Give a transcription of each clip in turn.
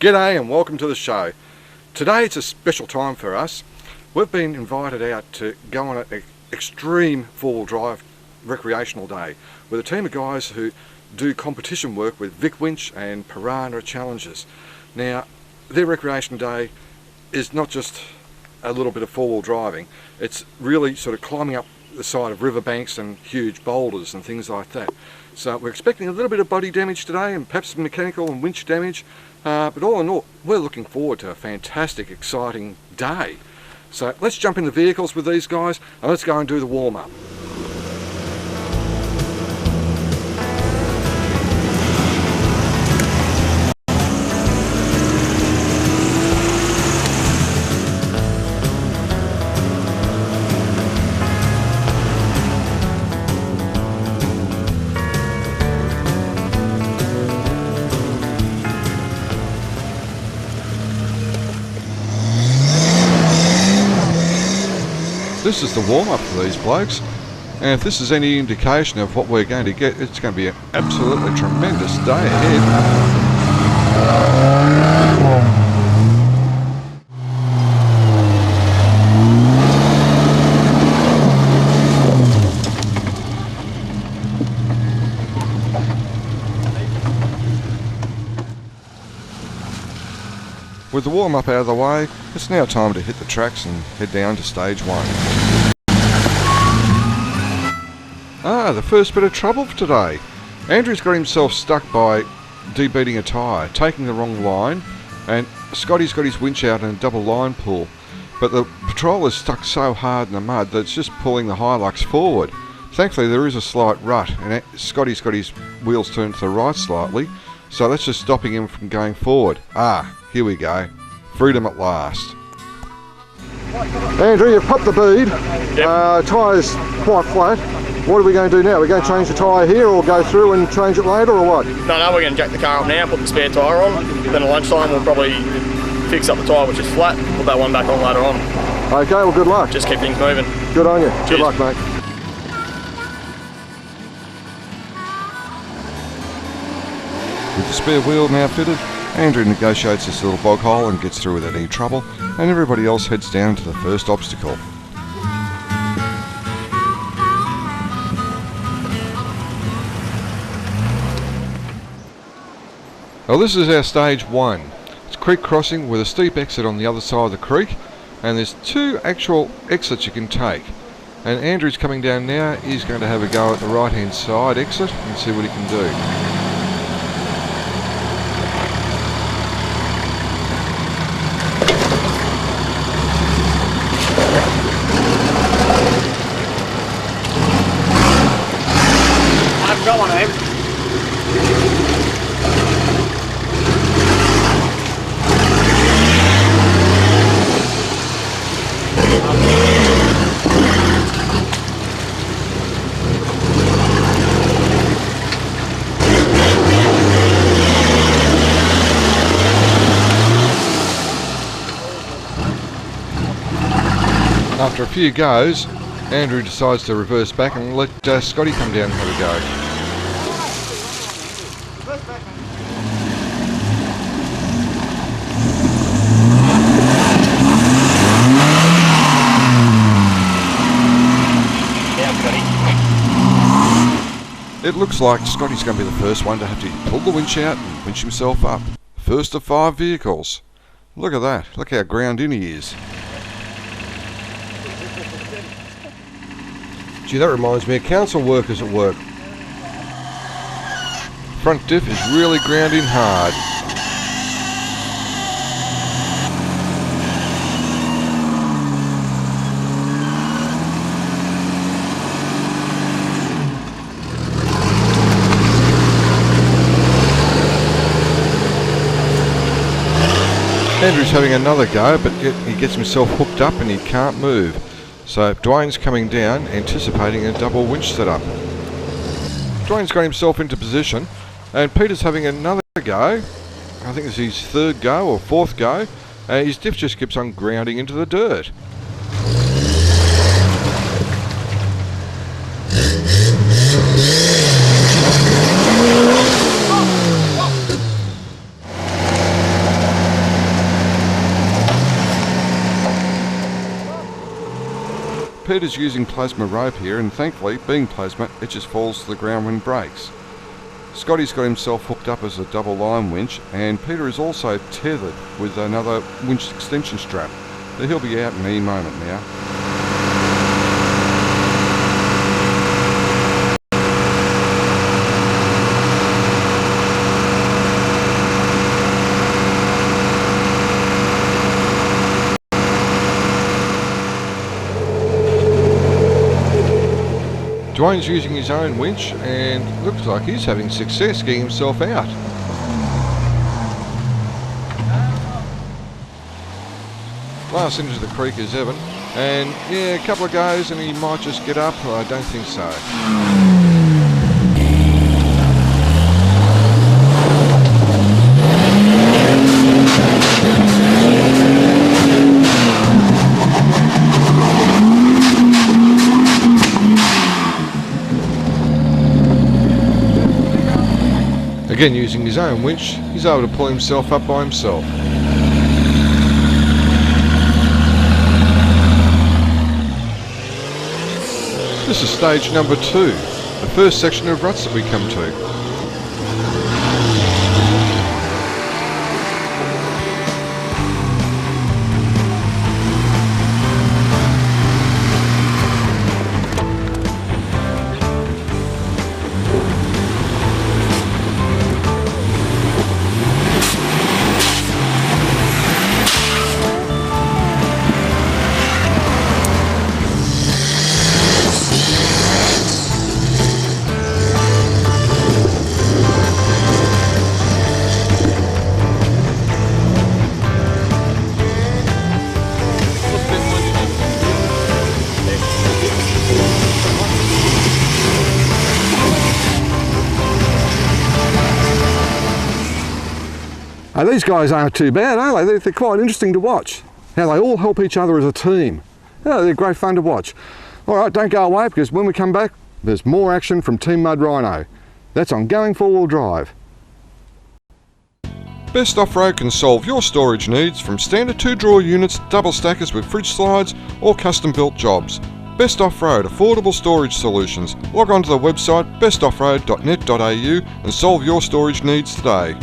G'day and welcome to the show. Today it's a special time for us. We've been invited out to go on an extreme four-wheel drive recreational day with a team of guys who do competition work with Vic Winch and Piranha Challenges. Now, their recreation day is not just a little bit of four-wheel driving, it's really sort of climbing up the side of riverbanks and huge boulders and things like that. So we're expecting a little bit of body damage today and perhaps some mechanical and winch damage, but all in all, we're looking forward to a fantastic, exciting day. So let's jump in the vehicles with these guys and let's go and do the warm-up. This is the warm-up for these blokes, and if this is any indication of what we're going to get, it's going to be an absolutely tremendous day ahead. With the warm-up out of the way, it's now time to hit the tracks and head down to stage one. The first bit of trouble for today. Andrew's got himself stuck by debeating a tyre, taking the wrong line, and Scotty's got his winch out in a double line pull. But the patrol is stuck so hard in the mud that it's just pulling the Hilux forward. Thankfully there is a slight rut, and Scotty's got his wheels turned to the right slightly, so that's just stopping him from going forward. Here we go. Freedom at last. Andrew, you've popped the bead. Yep. Tyre's quite flat. What are we going to do now? We're going to change the tyre here or go through and change it later or what? No, we're going to jack the car up now, put the spare tyre on. Then at lunchtime we'll probably fix up the tyre which is flat, put that one back on later on. Okay, well good luck. Just keep things moving. Good on you. Cheers. Good luck, mate. With the spare wheel now fitted, Andrew negotiates this little bog hole and gets through without any trouble, and everybody else heads down to the first obstacle. Well, this is our stage one. It's creek crossing with a steep exit on the other side of the creek, and there's two actual exits you can take. And Andrew's coming down now. He's going to have a go at the right hand side exit and see what he can do. Go on, Abe. After a few goes, Andrew decides to reverse back and let Scotty come down and have a go. It looks like Scotty's going to be the first one to have to pull the winch out and winch himself up. First of 5 vehicles. Look at that. Look how ground in he is. Gee, that reminds me of council workers at work. Front diff is really ground in hard. Andrew's having another go, but he gets himself hooked up and he can't move. So Dwayne's coming down, anticipating a double winch setup. Dwayne's got himself into position, and Peter's having another go. I think it's his third go or fourth go, and his diff just keeps on grounding into the dirt. Peter's using plasma rope here, and thankfully, being plasma, it just falls to the ground when breaks. Scotty's got himself hooked up as a double line winch, and Peter is also tethered with another winch extension strap. So he'll be out in any moment now. Dwayne's using his own winch and looks like he's having success getting himself out. Last into the creek is Evan, and yeah, a couple of goes and he might just get up. I don't think so. Again, using his own winch, he's able to pull himself up by himself. This is stage number 2, the first section of ruts that we come to. These guys aren't too bad, are they? They're quite interesting to watch. How they all help each other as a team. Yeah, they're great fun to watch. All right, don't go away, because when we come back, there's more action from Team Mud Rhino. That's on Going 4-Wheel Drive. Best Off-Road can solve your storage needs from standard 2-drawer units, double stackers with fridge slides, or custom-built jobs. Best Off-Road affordable storage solutions. Log on to the website bestoffroad.net.au and solve your storage needs today.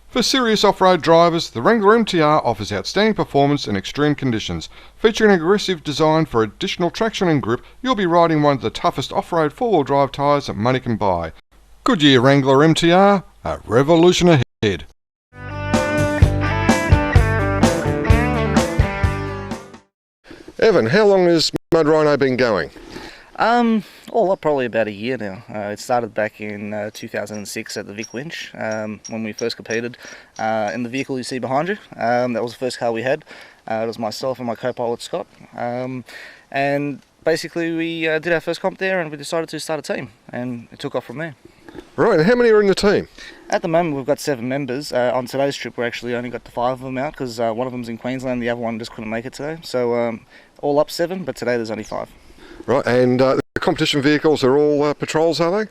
For serious off-road drivers, the Wrangler MTR offers outstanding performance in extreme conditions. Featuring an aggressive design for additional traction and grip, you'll be riding one of the toughest off-road 4-wheel drive tyres that money can buy. Goodyear Wrangler MTR, a revolution ahead. Evan, how long has Mud Rhino been going? All up probably about a year now. It started back in 2006 at the Vic Winch when we first competed in the vehicle you see behind you. That was the first car we had. It was myself and my co-pilot Scott. And basically we did our first comp there and we decided to start a team and it took off from there. Right, and how many are in the team? At the moment we've got 7 members. On today's trip we actually only got the 5 of them out because one of them's in Queensland, the other one just couldn't make it today. So all up 7, but today there's only 5. Right, and the competition vehicles are all patrols, are they?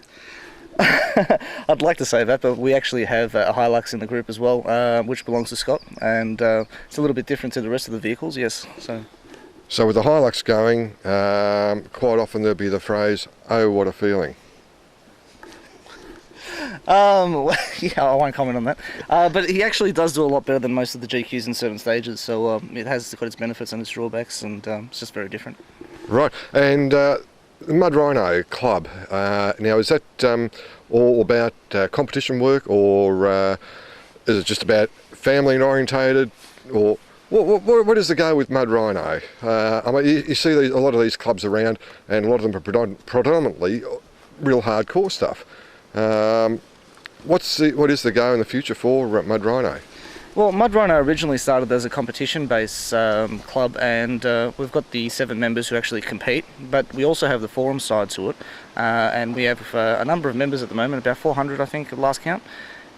I'd like to say that, but we actually have a Hilux in the group as well, which belongs to Scott, and it's a little bit different to the rest of the vehicles, yes. So with the Hilux going, quite often there'll be the phrase, "Oh, what a feeling." Yeah, I won't comment on that. But he actually does do a lot better than most of the GQs in certain stages, so it has got its benefits and its drawbacks, and it's just very different. Right, and the Mud Rhino Club, now is that all about competition work, or is it just about family orientated, or what is the go with Mud Rhino? I mean, you see a lot of these clubs around, and a lot of them are predominantly real hardcore stuff. What is the go in the future for Mud Rhino? Well, Mud Rhino originally started as a competition-based club, and we've got the 7 members who actually compete, but we also have the forum side to it, and we have a number of members at the moment, about 400 I think at last count,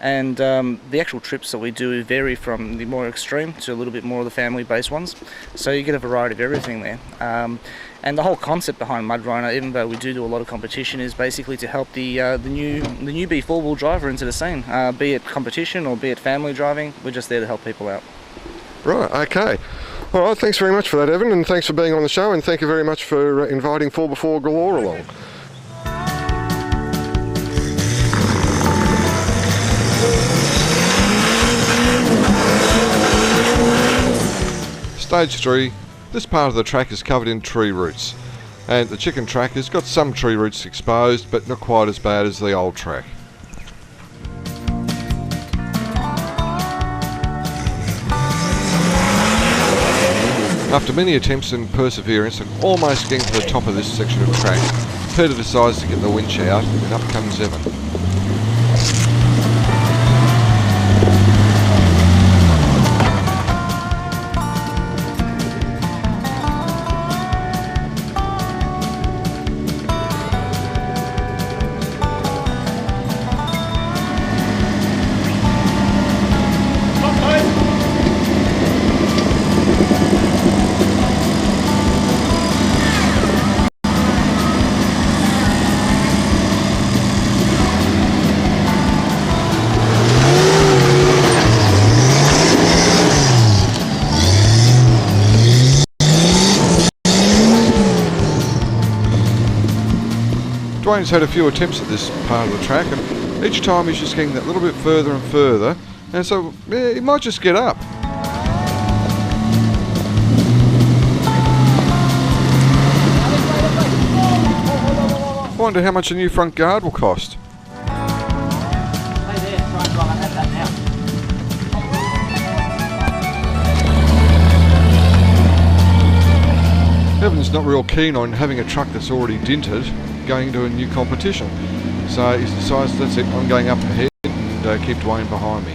and the actual trips that we do vary from the more extreme to a little bit more of the family-based ones, so you get a variety of everything there. And the whole concept behind Mud Rhino, even though we do a lot of competition, is basically to help the newbie 4-wheel driver into the scene, be it competition or be it family driving. We're just there to help people out. Right, okay. All right, thanks very much for that, Evan, and thanks for being on the show, and thank you very much for inviting 4x4 Galore along. Stage 3, this part of the track is covered in tree roots, and the chicken track has got some tree roots exposed, but not quite as bad as the old track. After many attempts and perseverance and almost getting to the top of this section of track, Peter decides to get the winch out and up comes Evan. Dwayne's had a few attempts at this part of the track, and each time he's just getting that little bit further and further, and so yeah, he might just get up. Wonder how much a new front guard will cost. Evan's not real keen on having a truck that's already dinted going to a new competition, so he decides that's it, I'm going up ahead and keep Dwayne behind me.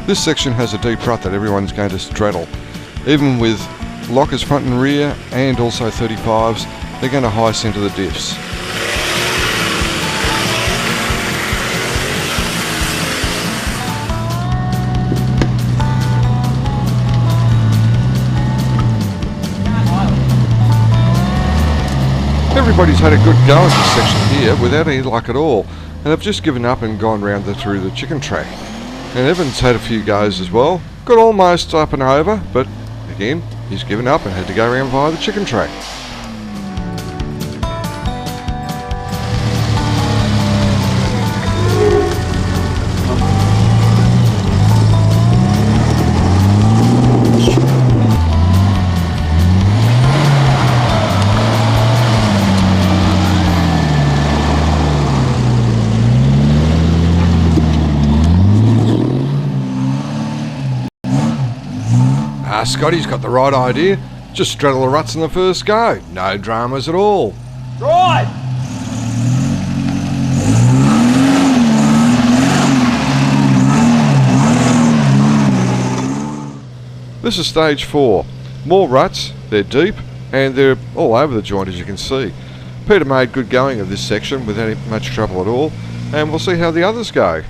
This section has a deep rut that everyone's going to straddle. Even with lockers front and rear and also 35s, they're going to high centre the diffs. Everybody's had a good go at this section here without any luck at all, and they've just given up and gone round through the chicken track. And Evan's had a few goes as well, got almost up and over, but again, he's given up and had to go around via the chicken track. Scotty's got the right idea. Just straddle the ruts in the first go. No dramas at all. Right! This is stage 4. More ruts, they're deep, and they're all over the joint as you can see. Peter made good going of this section without much trouble at all, and we'll see how the others go.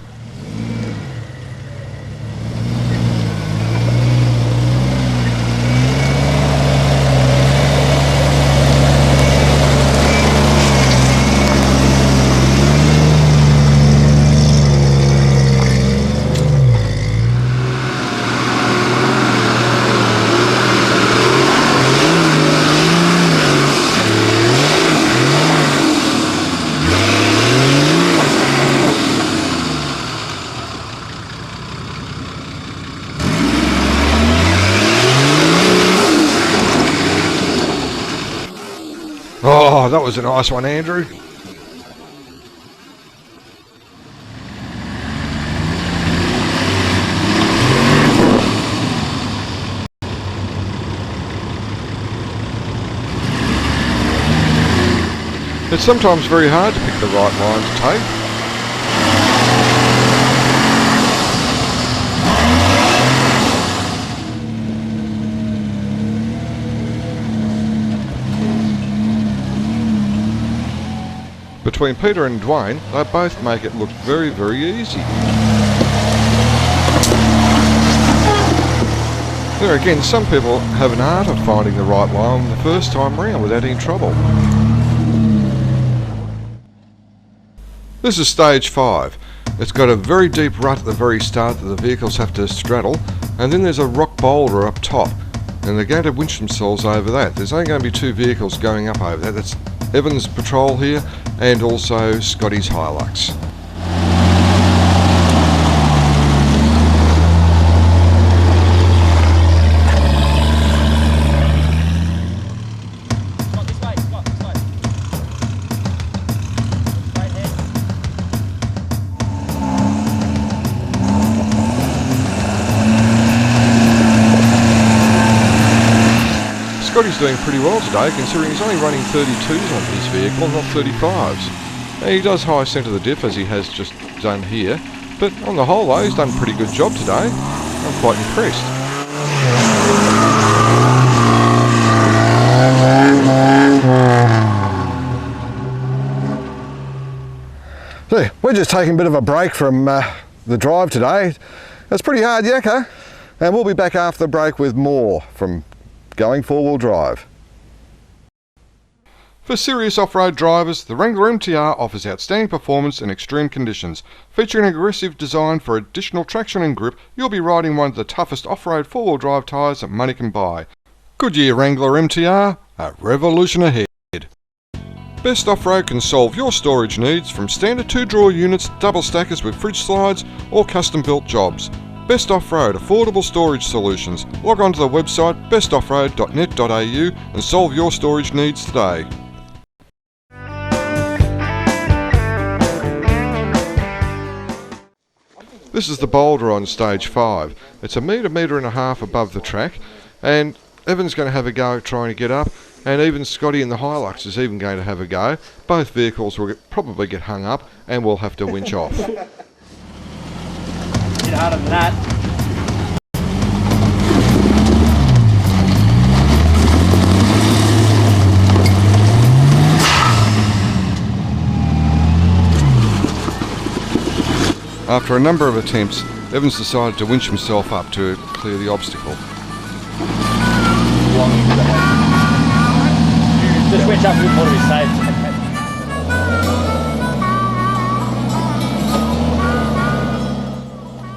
Oh, that was a nice one, Andrew. It's sometimes very hard to pick the right line to take. between Peter and Dwayne, they both make it look very, very easy. There again, some people have an art of finding the right line the first time round without any trouble. This is stage 5. It's got a very deep rut at the very start that the vehicles have to straddle, and then there's a rock boulder up top, and they're going to winch themselves over that. There's only going to be 2 vehicles going up over that. That's Evan's Patrol here, and also Scotty's Hilux. Scotty's doing pretty well today, considering he's only running 32s on his vehicle, not 35s. Now, he does high centre the diff, as he has just done here, but on the whole though, he's done a pretty good job today. I'm quite impressed. So, we're just taking a bit of a break from the drive today. It's pretty hard yakka, and we'll be back after the break with more from Going 4-Wheel Drive. For serious off-road drivers, the Wrangler MTR offers outstanding performance in extreme conditions. Featuring an aggressive design for additional traction and grip, you'll be riding one of the toughest off-road 4-wheel drive tyres that money can buy. Goodyear Wrangler MTR, a revolution ahead. Best Off-Road can solve your storage needs from standard 2-drawer units, double stackers with fridge slides, or custom-built jobs. Best Off-Road affordable storage solutions. Log on to the website bestoffroad.net.au and solve your storage needs today. This is the boulder on stage 5. It's a metre and a half above the track, and Evan's going to have a go trying to get up, and even Scotty in the Hilux is even going to have a go. Both vehicles will probably get hung up and will have to winch off. Get harder than that. After a number of attempts, Evans decided to winch himself up to clear the obstacle. Just winch up a bit more to be safe.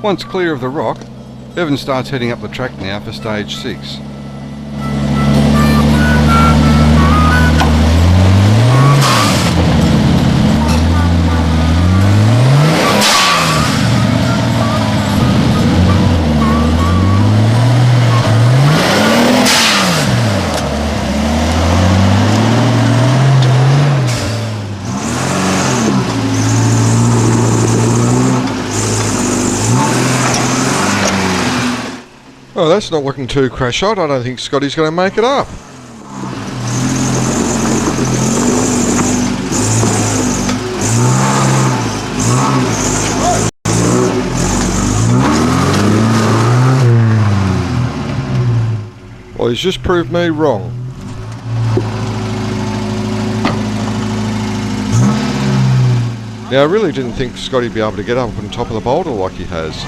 Once clear of the rock, Evan starts heading up the track now for stage 6. Oh, that's not looking too crash hot. I don't think Scotty's going to make it up. Well, he's just proved me wrong. Now, I really didn't think Scotty'd be able to get up on top of the boulder like he has.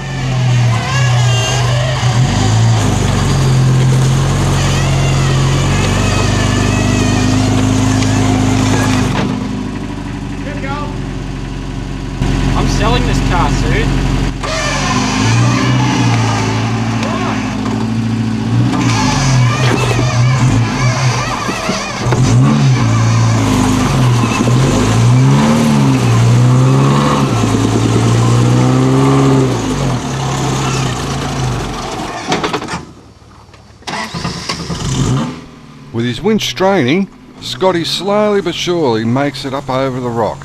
Selling this car soon. With his winch straining, Scotty slowly but surely makes it up over the rock.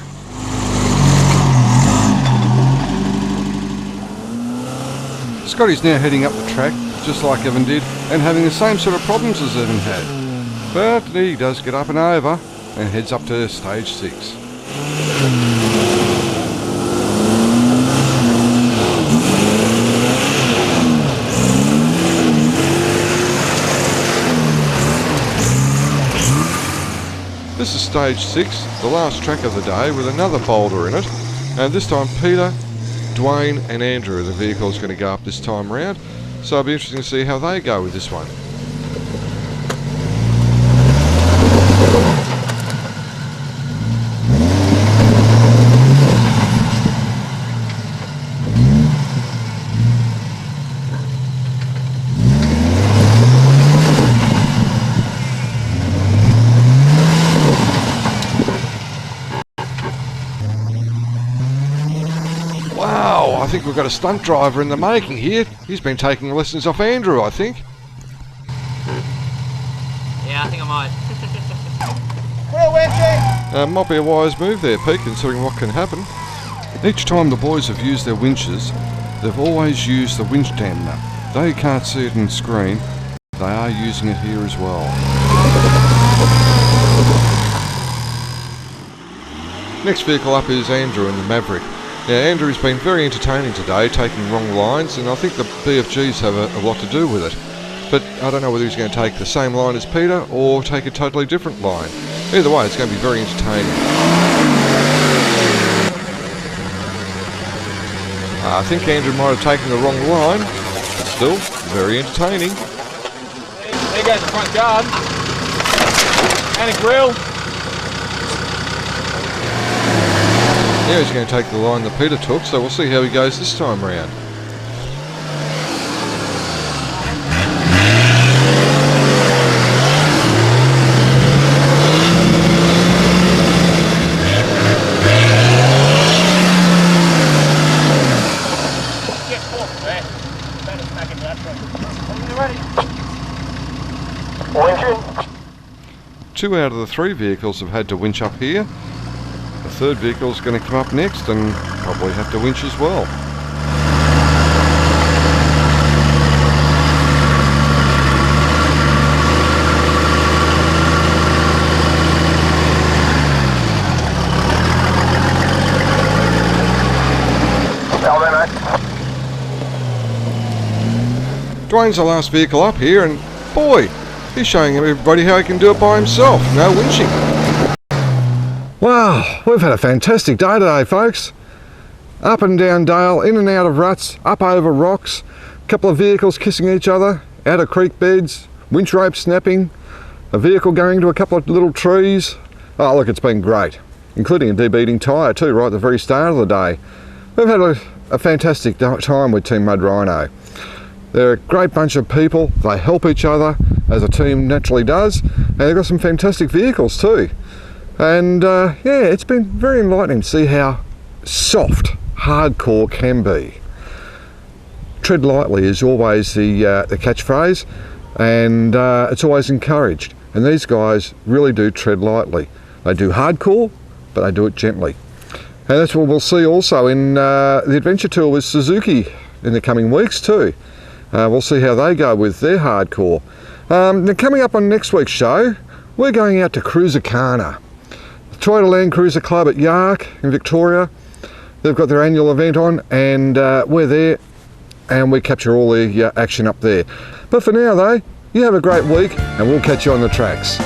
Scotty's now heading up the track, just like Evan did, and having the same sort of problems as Evan had. But he does get up and over, and heads up to stage 6. This is stage 6, the last track of the day, with another boulder in it. And this time Peter, Dwayne and Andrew, the vehicle is going to go up this time round. So it'll be interesting to see how they go with this one. Wow, I think we've got a stunt driver in the making here. He's been taking lessons off Andrew, I think. Yeah, I think I might. Might be a wise move there, Pete, considering what can happen. Each time the boys have used their winches, they've always used the winch dampener. Though you can't see it in the screen, they are using it here as well. Next vehicle up is Andrew in the Maverick. Now, Andrew's been very entertaining today, taking wrong lines, and I think the BFGs have a lot to do with it. But I don't know whether he's going to take the same line as Peter or take a totally different line. Either way, it's going to be very entertaining. I think Andrew might have taken the wrong line, but still, very entertaining. There goes the front guard. And a grill. Now he's going to take the line that Peter took, so we'll see how he goes this time round. Two out of the three vehicles have had to winch up here. The third vehicle is going to come up next and probably have to winch as well. Dwayne's the last vehicle up here, and boy, he's showing everybody how he can do it by himself, no winching. Wow, we've had a fantastic day today, folks. Up and down dale, in and out of ruts, up over rocks, a couple of vehicles kissing each other, out of creek beds, winch rope snapping, a vehicle going to a couple of little trees. Oh look, it's been great, including a debeating tyre too, right at the very start of the day. We've had a fantastic time with Team Mud Rhino. They're a great bunch of people, they help each other, as a team naturally does, and they've got some fantastic vehicles too. And yeah, it's been very enlightening to see how soft hardcore can be. Tread lightly is always the catchphrase, and it's always encouraged. And these guys really do tread lightly. They do hardcore, but they do it gently. And that's what we'll see also in the adventure tour with Suzuki in the coming weeks too. We'll see how they go with their hardcore. Now coming up on next week's show, we're going out to Cruisacana. The Toyota Land Cruiser Club at Yark in Victoria. They've got their annual event on, and we're there and we capture all the action up there. But for now though, you have a great week and we'll catch you on the tracks.